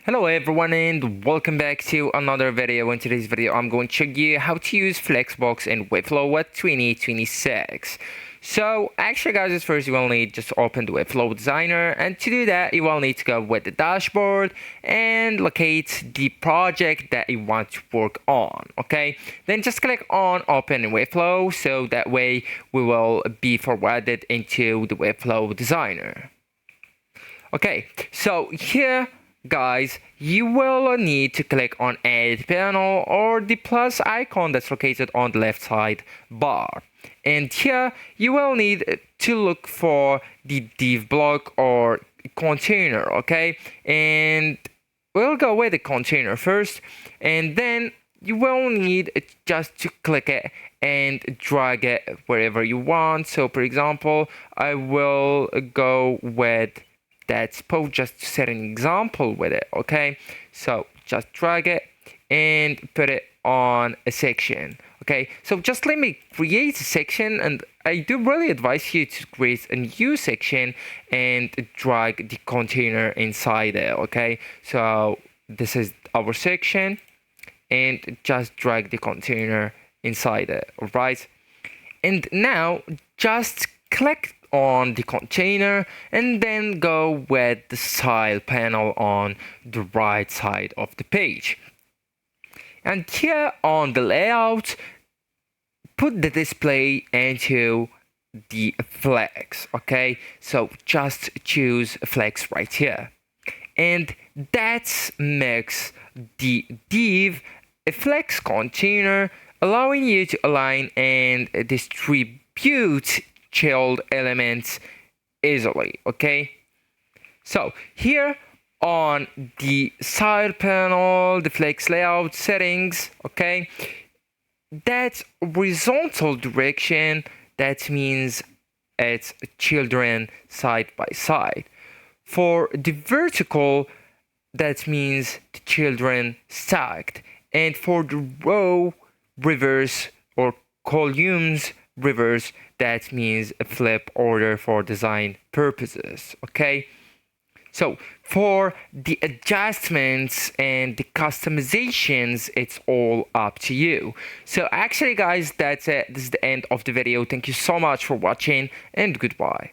Hello everyone and welcome back to another video. In today's video I'm going to show you how to use Flexbox in Webflow at 2026. So actually guys, at first you will need just to open the Webflow designer, and to do that you will need to go with the dashboard and locate the project that you want to work on. Okay, then just click on open in Webflow, so that way we will be forwarded into the Webflow designer. Okay, so here guys, you will need to click on edit panel or the plus icon that's located on the left side bar, and here you will need to look for the div block or container. Okay, and we'll go with the container first, and then you will need just to click it and drag it wherever you want. So for example, I will go with that spot just to set an example with it. Okay, so just drag it and put it on a section. Okay, so just let me create a section, and I do really advise you to create a new section and drag the container inside it. Okay, so this is our section and just drag the container inside it. All right, and now just click on the container and then go with the style panel on the right side of the page, and here on the layout put the display into the flex. Okay, so just choose flex right here, and that makes the div a flex container, allowing you to align and distribute child elements easily. Okay, so here on the side panel, the flex layout settings, okay, that's horizontal direction, that means it's children side by side. For the vertical, that means the children stacked, and for the row reverse or columns reverse, that means a flip order for design purposes. Okay, so for the adjustments and the customizations, it's all up to you. So actually guys, that's it. This is the end of the video. Thank you so much for watching, and goodbye.